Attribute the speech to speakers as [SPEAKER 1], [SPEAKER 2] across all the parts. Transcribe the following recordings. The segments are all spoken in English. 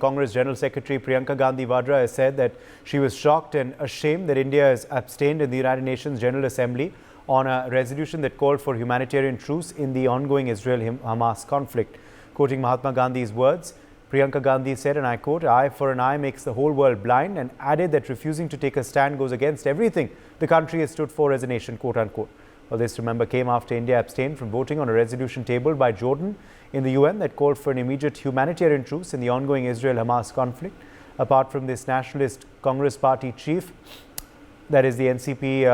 [SPEAKER 1] Congress General Secretary Priyanka Gandhi Vadra has said that she was shocked and ashamed that India has abstained in the United Nations General Assembly on a resolution that called for humanitarian truce in the ongoing Israel-Hamas conflict. Quoting Mahatma Gandhi's words, Priyanka Gandhi said, and I quote, "Eye for an eye makes the whole world blind," and added that refusing to take a stand goes against everything the country has stood for as a nation, quote unquote. Well, this, remember, came after India abstained from voting on a resolution tabled by Jordan in the UN that called for an immediate humanitarian truce in the ongoing Israel-Hamas conflict. Apart from this, Nationalist Congress Party chief, that is the NCP,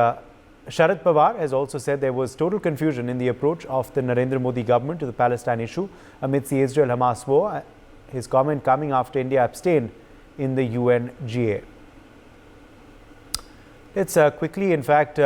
[SPEAKER 1] Sharad Pawar, has also said there was total confusion in the approach of the Narendra Modi government to the Palestine issue amidst the Israel-Hamas war. His comment coming after India abstained in the UNGA. Let's quickly, in fact,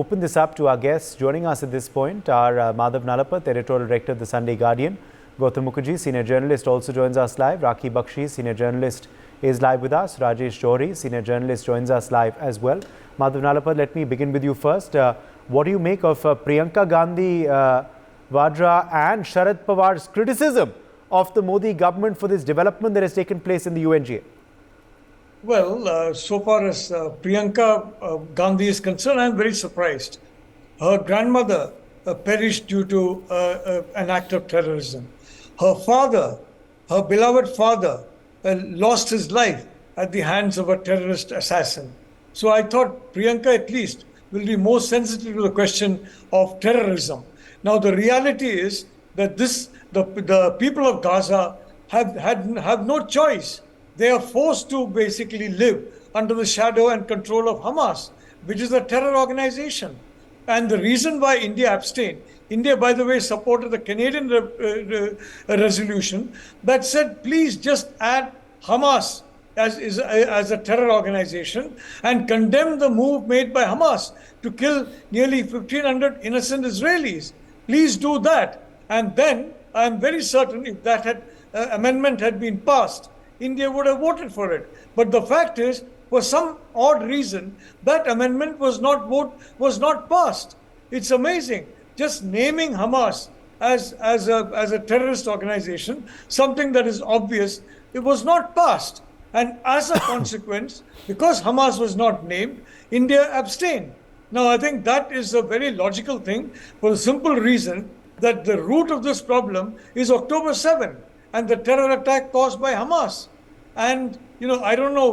[SPEAKER 1] open this up to our guests. Joining us at this point are Madhav Nalapat, editorial director of the Sunday Guardian. Gautam Mukherjee, senior journalist, also joins us live. Rakhi Bakshi, senior journalist, is live with us. Rajesh Johri, senior journalist, joins us live as well. Madhav Nalapat, let me begin with you first. What do you make of Priyanka Gandhi Vadra and Sharad Pawar's criticism of the Modi government for this development that has taken place in the UNGA?
[SPEAKER 2] Well, so far as Priyanka Gandhi is concerned, I am very surprised. Her grandmother perished due to an act of terrorism. Her father, her beloved father, lost his life at the hands of a terrorist assassin. So I thought Priyanka at least will be more sensitive to the question of terrorism. Now the reality is that the people of Gaza have no choice. They are forced to basically live under the shadow and control of Hamas, which is a terror organization. And the reason why India abstained, India, by the way, supported the Canadian resolution that said, please just add Hamas as a terror organization and condemn the move made by Hamas to kill nearly 1,500 innocent Israelis. Please do that. And then I am very certain if that amendment had been passed, India would have voted for it. But the fact is, for some odd reason, that amendment was not passed. It's amazing. Just naming Hamas as a terrorist organization, something that is obvious, it was not passed. And as a consequence, because Hamas was not named, India abstained. Now, I think that is a very logical thing for the simple reason that the root of this problem is October 7 and the terror attack caused by Hamas. And, I don't know,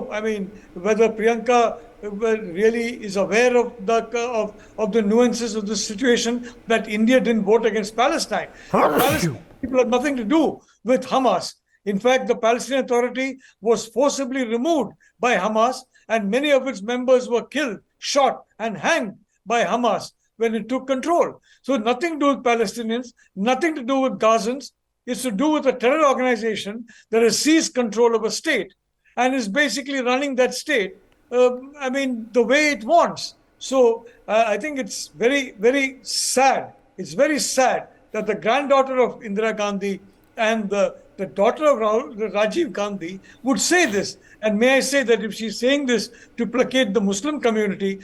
[SPEAKER 2] whether Priyanka really is aware of the nuances of the situation that India didn't vote against Palestine. Palestine people have nothing to do with Hamas. In fact, the Palestinian Authority was forcibly removed by Hamas, and many of its members were killed, shot, and hanged by Hamas when it took control. So nothing to do with Palestinians, nothing to do with Gazans. It's to do with a terror organization that has seized control of a state and is basically running that state, the way it wants. So I think it's very, very sad. It's very sad that the granddaughter of Indira Gandhi and the daughter of Rajiv Gandhi would say this. And may I say that if she's saying this to placate the Muslim community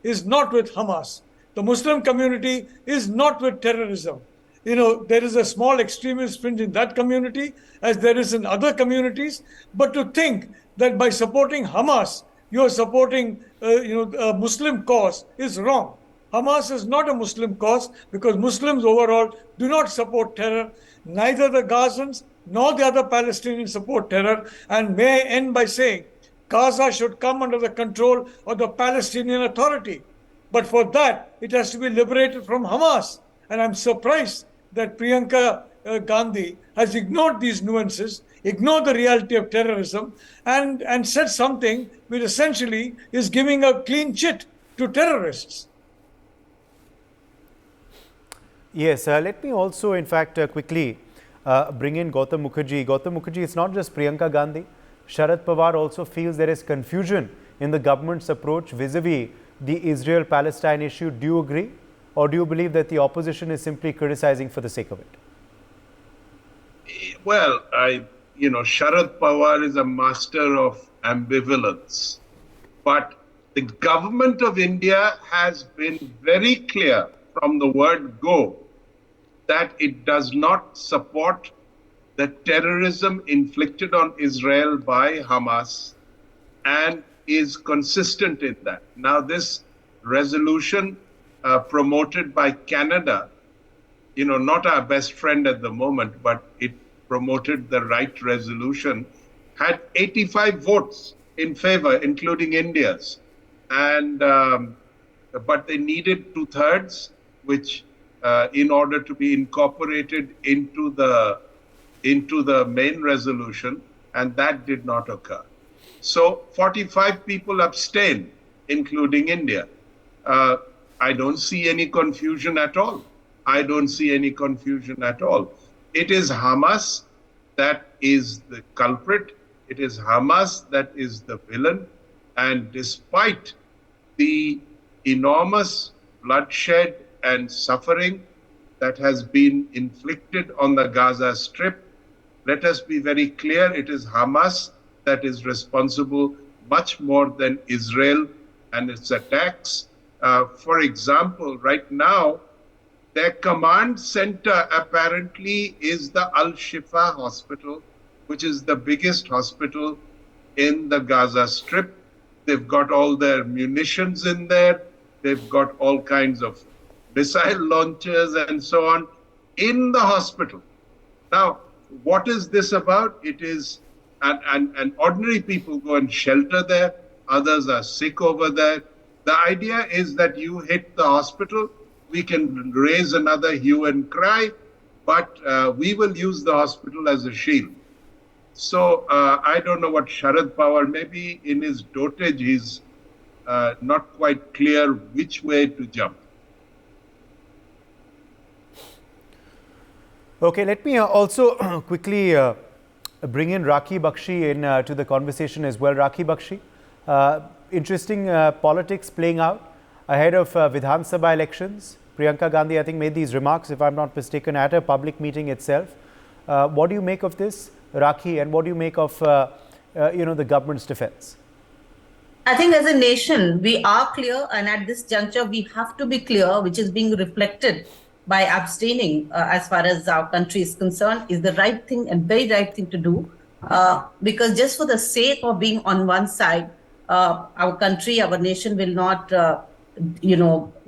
[SPEAKER 2] is not with Hamas. The Muslim community is not with terrorism. There is a small extremist fringe in that community, as there is in other communities. But to think that by supporting Hamas, you are supporting, a Muslim cause is wrong. Hamas is not a Muslim cause because Muslims overall do not support terror. Neither the Gazans nor the other Palestinians support terror. And may I end by saying, Gaza should come under the control of the Palestinian Authority. But for that, it has to be liberated from Hamas. And I'm surprised that Priyanka Gandhi has ignored these nuances, ignored the reality of terrorism, and said something which essentially is giving a clean chit to terrorists.
[SPEAKER 1] Yes, let me also, in fact, quickly bring in Gautam Mukherjee. Gautam Mukherjee, it's not just Priyanka Gandhi. Sharad Pawar also feels there is confusion in the government's approach vis-a-vis the Israel-Palestine issue. Do you agree? Or do you believe that the opposition is simply criticizing for the sake of it?
[SPEAKER 3] Well, Sharad Pawar is a master of ambivalence. But the government of India has been very clear from the word go that it does not support the the terrorism inflicted on Israel by Hamas and is consistent in that. Now, this resolution promoted by Canada, not our best friend at the moment, but it promoted the right resolution, had 85 votes in favor, including India's. And but they needed 2/3, which in order to be incorporated into the main resolution, and that did not occur. So 45 people abstained, including India. I don't see any confusion at all. I don't see any confusion at all. It is Hamas that is the culprit. It is Hamas that is the villain. And despite the enormous bloodshed and suffering that has been inflicted on the Gaza Strip, let us be very clear, it is Hamas that is responsible much more than Israel and its attacks. For example, right now, their command center apparently is the Al-Shifa hospital, which is the biggest hospital in the Gaza Strip. They've got all their munitions in there. They've got all kinds of missile launchers and so on in the hospital. Now, what is this about? It is, and ordinary people go and shelter there. Others are sick over there. The idea is that you hit the hospital, we can raise another hue and cry, but we will use the hospital as a shield. So I don't know what Sharad Pawar, maybe in his dotage, he's not quite clear which way to jump.
[SPEAKER 1] Okay, let me also quickly bring in Rakhi Bakshi to the conversation as well. Rakhi Bakshi, interesting politics playing out ahead of Vidhan Sabha elections. Priyanka Gandhi, I think, made these remarks, if I'm not mistaken, at a public meeting itself. What do you make of this, Rakhi, and what do you make of the government's defense?
[SPEAKER 4] I think as a nation, we are clear, and at this juncture, we have to be clear, which is being reflected by abstaining as far as our country is concerned, is the right thing and very right thing to do. Because just for the sake of being on one side, our country, our nation will not,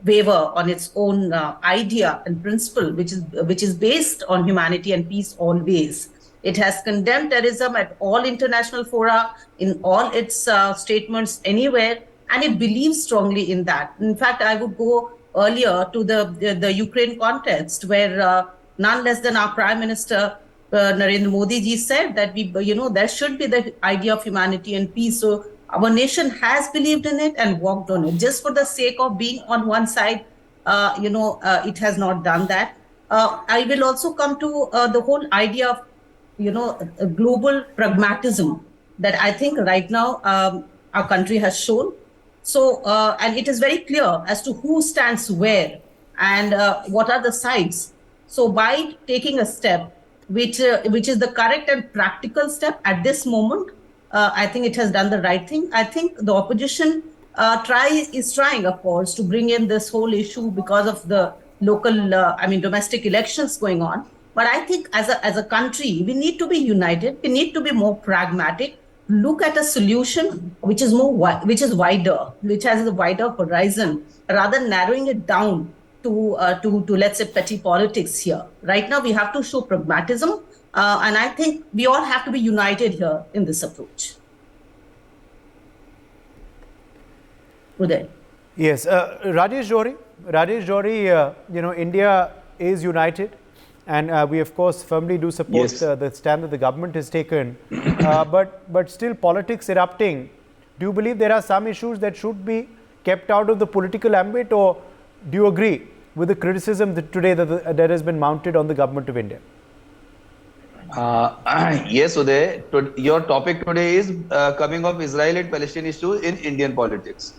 [SPEAKER 4] waver on its own idea and principle, which is based on humanity and peace always. It has condemned terrorism at all international fora, in all its statements anywhere, and it believes strongly in that. In fact, I would go earlier to the Ukraine context, where none less than our Prime Minister Narendra Modi ji said that there should be the idea of humanity and peace. So our nation has believed in it and worked on it. Just for the sake of being on one side, it has not done that. I will also come to the whole idea of a global pragmatism that I think right now our country has shown. So, and it is very clear as to who stands where and what are the sides. So by taking a step, which is the correct and practical step at this moment, I think it has done the right thing. I think the opposition is trying, of course, to bring in this whole issue because of the local, domestic elections going on. But I think as a country, we need to be united. We need to be more pragmatic. Look at a solution which is wider, which has a wider horizon, rather than narrowing it down to let's say petty politics here. Right now, we have to show pragmatism, and I think we all have to be united here in this approach. Uday.
[SPEAKER 1] Yes, Rajesh Johri, India is united. And we, of course, firmly do support the stand that the government has taken. But still, politics erupting. Do you believe there are some issues that should be kept out of the political ambit, or do you agree with the criticism that today that has been mounted on the government of India?
[SPEAKER 5] Yes, Uday. Your topic today is coming of Israel and Palestine issue in Indian politics.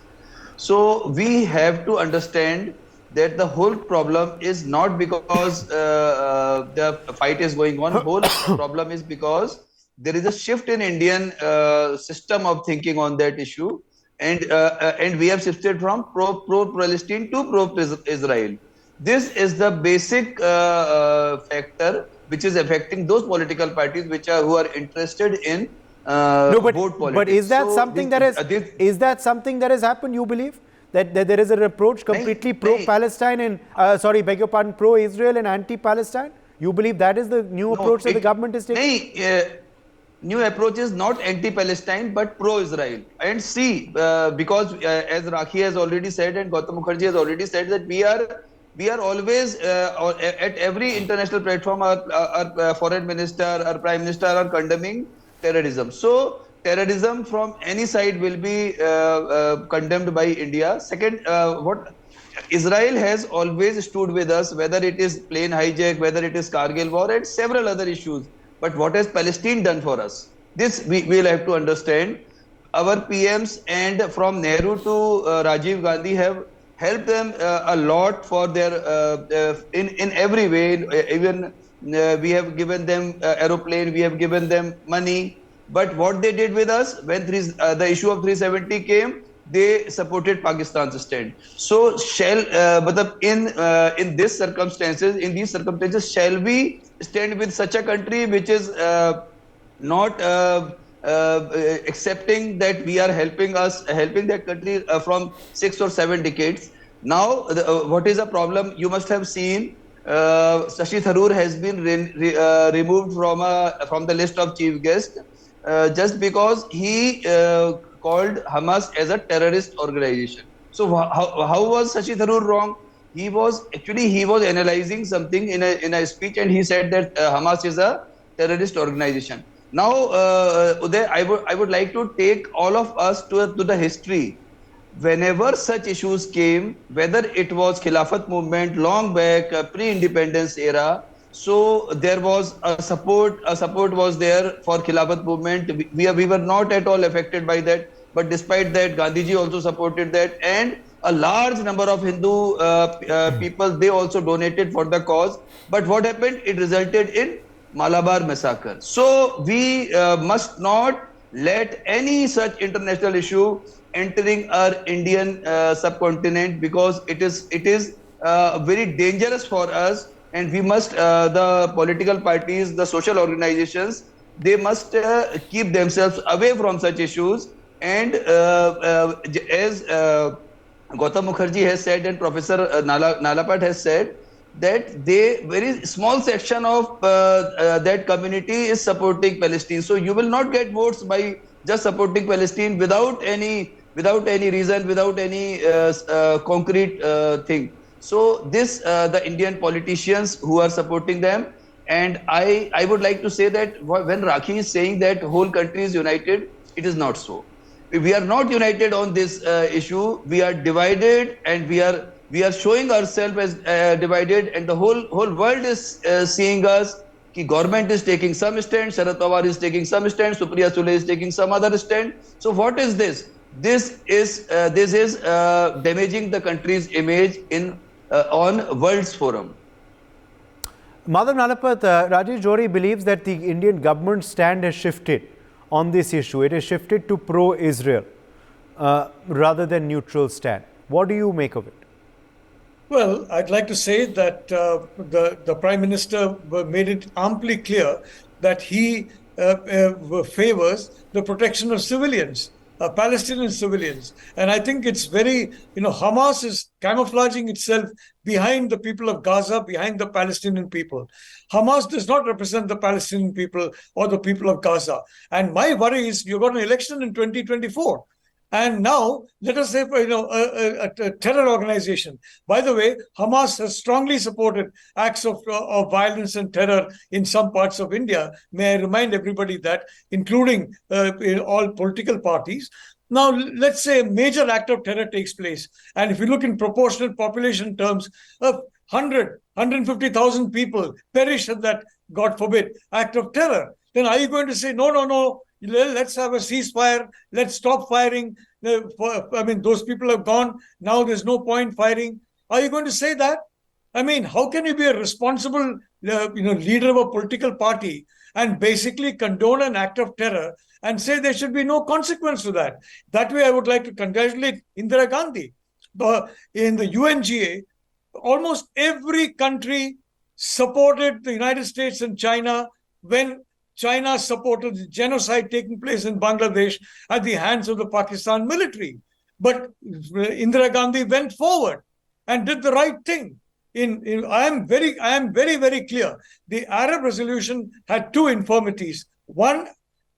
[SPEAKER 5] So we have to understand that the whole problem is not because the fight is going on. Whole problem is because there is a shift in Indian system of thinking on that issue, and we have shifted from pro-Palestine to pro-Israel. This is the basic factor which is affecting those political parties who are interested in
[SPEAKER 1] No,
[SPEAKER 5] vote politics.
[SPEAKER 1] but is that
[SPEAKER 5] So
[SPEAKER 1] something is that something that has happened? You believe that there is an approach completely pro-Palestine and beg your pardon, pro-Israel and anti-Palestine? You believe that is the new approach that the government is taking?
[SPEAKER 5] New approach is not anti-Palestine but pro-Israel. And see, because as Rakhi has already said and Gautam Mukherjee has already said that we are always at every international platform, our foreign minister, our prime minister are condemning terrorism. So terrorism from any side will be condemned by India. Second, what Israel has always stood with us, whether it is plane hijack, whether it is Kargil war and several other issues. But what has Palestine done for us? This we will have to understand. Our PMs and from Nehru to Rajiv Gandhi have helped them a lot for their in every way. Even we have given them aeroplane, we have given them money. But what they did with us when the issue of 370 came, they supported Pakistan's stand. So but in these circumstances, shall we stand with such a country which is not accepting that we are helping that country from 6 or 7 decades? Now, what is the problem? You must have seen Shashi Tharoor has been removed from the list of chief guests just because he called Hamas as a terrorist organization. So how was Shashi Tharoor wrong? He was analyzing something in a speech, and he said that Hamas is a terrorist organization. Now, Uday, I would like to take all of us to the history. Whenever such issues came, whether it was Khilafat movement long back, pre-independence era, so there was a support was there for Khilafat movement. We were not at all affected by that. But despite that, Gandhiji also supported that, and a large number of Hindu people, they also donated for the cause. But what happened? It resulted in Malabar massacre. So we must not let any such international issue entering our Indian subcontinent, because it is very dangerous for us, and we must the political parties, the social organizations, they must keep themselves away from such issues. And as Gautam Mukherjee has said and Professor Nalapat has said, that very small section of that community is supporting Palestine. So you will not get votes by just supporting Palestine without any reason, without any concrete thing. So the Indian politicians who are supporting them, and I would like to say that when Rakhi is saying that whole country is united, it is not so. We are not united on this issue. We are divided, and we are showing ourselves as divided, and the whole world is seeing us. The government is taking some stand, Sharad Pawar is taking some stand, Supriya Sule is taking some other stand. So what is this? This is damaging the country's image on World's Forum.
[SPEAKER 1] Madhav Nalapat, Rajesh Johri believes that the Indian government stand has shifted on this issue. It has shifted to pro-Israel rather than neutral stand. What do you make of it?
[SPEAKER 2] Well, I'd like to say that the Prime Minister made it amply clear that he favors the protection of civilians, Palestinian civilians. And I think it's very, Hamas is camouflaging itself behind the people of Gaza, behind the Palestinian people. Hamas does not represent the Palestinian people or the people of Gaza. And my worry is you've got an election in 2024. And now, let us say, a terror organization. By the way, Hamas has strongly supported acts of violence and terror in some parts of India. May I remind everybody that, including in all political parties. Now, let's say a major act of terror takes place. And if you look in proportional population terms, 150,000 people perish in that, God forbid, act of terror. Then are you going to say, no, let's have a ceasefire, let's stop firing? I mean, those people have gone, now there's no point firing. Are you going to say that? I mean, how can you be a responsible leader of a political party and basically condone an act of terror and say there should be no consequence to that? That way, I would like to congratulate Indira Gandhi. In the UNGA, almost every country supported the United States and China when China supported the genocide taking place in Bangladesh at the hands of the Pakistan military. But Indira Gandhi went forward and did the right thing. I am very clear. The Arab resolution had two infirmities. One,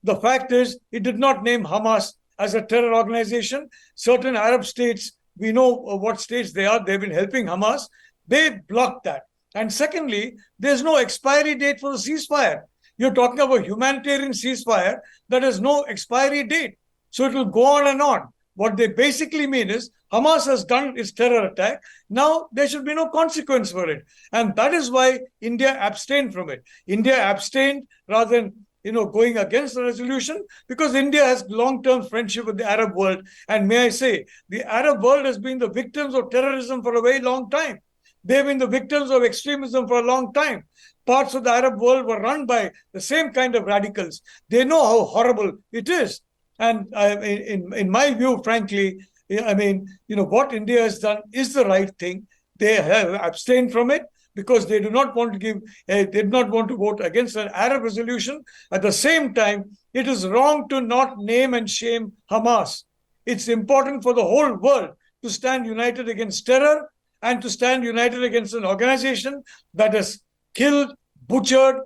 [SPEAKER 2] the fact is it did not name Hamas as a terror organization. Certain Arab states, we know what states they are, they've been helping Hamas. They blocked that. And secondly, there's no expiry date for the ceasefire. You're talking about humanitarian ceasefire that has no expiry date. So it will go on and on. What they basically mean is Hamas has done its terror attack. Now there should be no consequence for it. And that is why India abstained from it. India abstained rather than going against the resolution because India has long-term friendship with the Arab world. And may I say, the Arab world has been the victims of terrorism for a very long time. They've been the victims of extremism for a long time. Parts of the Arab world were run by the same kind of radicals. They know how horrible it is. And in my view, frankly, what India has done is the right thing. They have abstained from it because they do not want to vote against an Arab resolution. At the same time, it is wrong to not name and shame Hamas. It's important for the whole world to stand united against terror and to stand united against an organization that has killed, butchered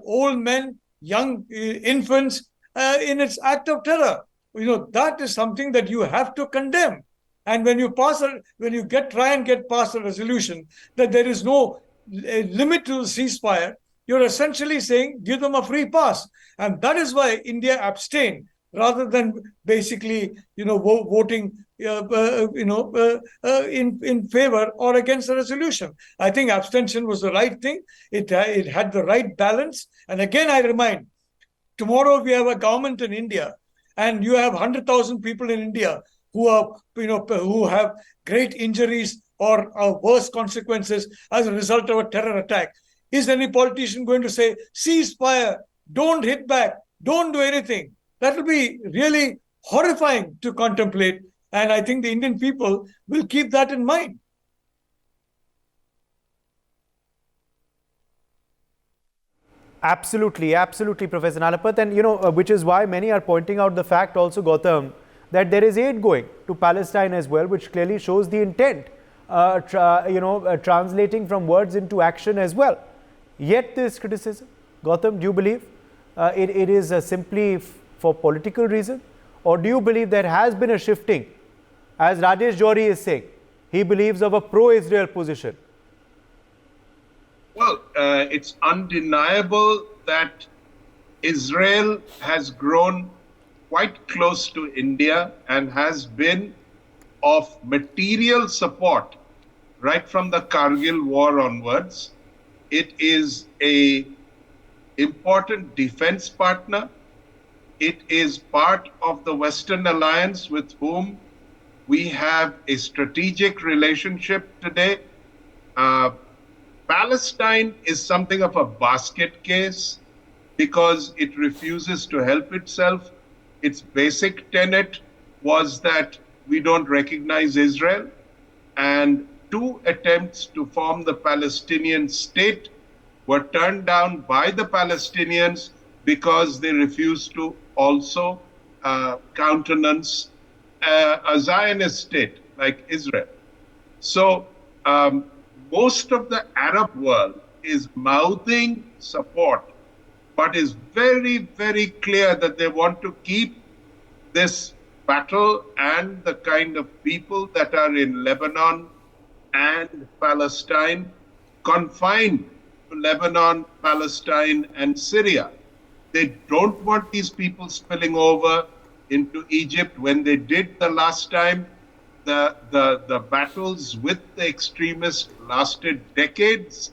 [SPEAKER 2] old men, young infants in its act of terror. That is something that you have to condemn. And when you try and get past a resolution that there is no limit to the ceasefire, you're essentially saying give them a free pass. And that is why India abstained rather than basically voting in favor or against the resolution. I think abstention was the right thing. It had the right balance. And again, I remind, tomorrow we have a government in India, and you have 100,000 people in India who have great injuries or worse consequences as a result of a terror attack. Is any politician going to say, ceasefire, don't hit back, don't do anything? That will be really horrifying to contemplate. And I think the Indian people will keep that in mind.
[SPEAKER 1] Absolutely, Professor Nalapat. And, which is why many are pointing out the fact also, Gautam, that there is aid going to Palestine as well, which clearly shows the intent, translating from words into action as well. Yet this criticism, Gautam, do you believe it is simply for political reason? Or do you believe there has been a shifting, as Rajesh Johri is saying, he believes of a pro-Israel position?
[SPEAKER 3] Well, it's undeniable that Israel has grown quite close to India and has been of material support right from the Kargil war onwards. It is an important defense partner. It is part of the Western alliance with whom we have a strategic relationship today. Palestine is something of a basket case because it refuses to help itself. Its basic tenet was that we don't recognize Israel, and 2 attempts to form the Palestinian state were turned down by the Palestinians because they refused to also countenance a Zionist state like Israel. So most of the Arab world is mouthing support, but is very, very clear that they want to keep this battle and the kind of people that are in Lebanon and Palestine confined to Lebanon, Palestine, and Syria. They don't want these people spilling over into Egypt. When they did the last time, the battles with the extremists lasted decades.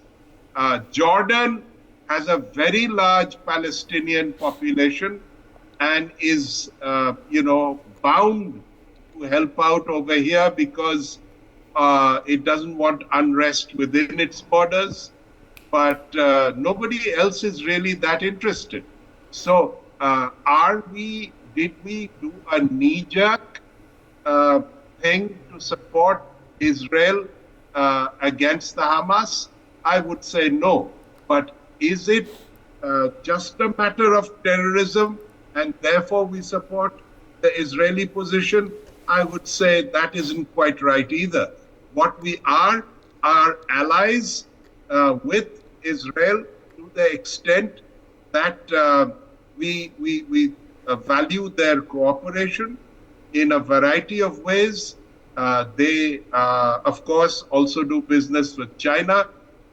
[SPEAKER 3] Jordan has a very large Palestinian population and is, bound to help out over here because it doesn't want unrest within its borders. But nobody else is really that interested. So did we do a knee-jerk thing to support Israel against the Hamas? I would say no. But is it just a matter of terrorism and therefore we support the Israeli position? I would say that isn't quite right either. What we are allies with Israel to the extent that we value their cooperation in a variety of ways. They, of course, also do business with China.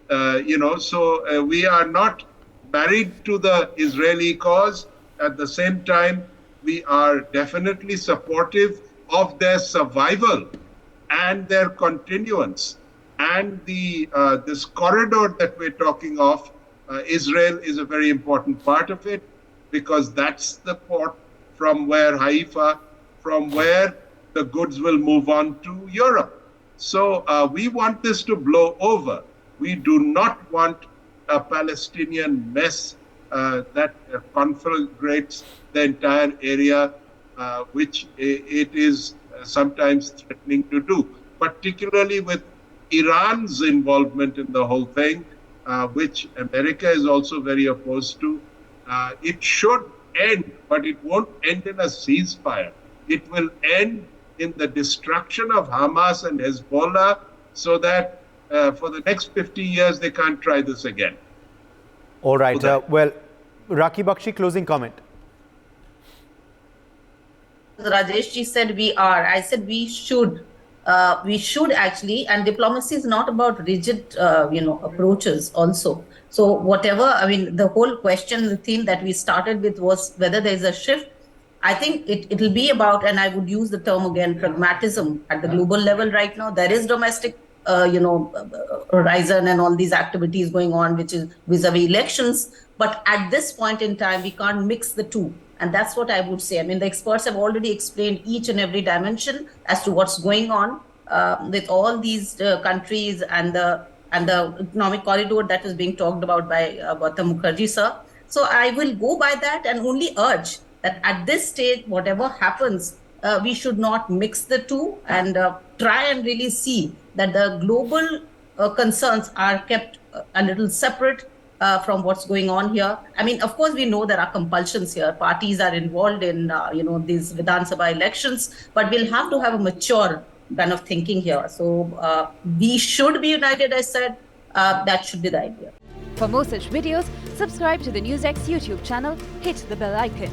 [SPEAKER 3] So we are not married to the Israeli cause. At the same time, we are definitely supportive of their survival and their continuance. And this corridor that we're talking of, Israel is a very important part of it, because that's the port from where Haifa, from where the goods will move on to Europe. So we want this to blow over. We do not want a Palestinian mess that conflagrates the entire area, which it is sometimes threatening to do, particularly with Iran's involvement in the whole thing, which America is also very opposed to. It should end, but it won't end in a ceasefire. It will end in the destruction of Hamas and Hezbollah, so that for the next 50 years they can't try this again.
[SPEAKER 1] All right. Well, Rakhi Bakshi, closing comment.
[SPEAKER 4] Rajesh ji said we are. I said we should. We should actually, and diplomacy is not about rigid, approaches also. So whatever, I mean, the whole question, the theme that we started with was whether there is a shift. I think it'll be about, and I would use the term again, pragmatism at the global level right now. There is domestic, horizon and all these activities going on, which is vis-a-vis elections. But at this point in time, we can't mix the two. And that's what I would say. I mean, the experts have already explained each and every dimension as to what's going on with all these countries and the economic corridor that is being talked about by Gautam Mukherjee, sir. So I will go by that and only urge that at this stage, whatever happens, we should not mix the two and try and really see that the global concerns are kept a little separate from what's going on here. I mean, of course, we know there are compulsions here. Parties are involved in, these Vidhan Sabha elections, but we'll have to have a mature kind of thinking here. So we should be united, I said. That should be the idea.
[SPEAKER 6] For more such videos, subscribe to the NewsX YouTube channel, hit the bell icon.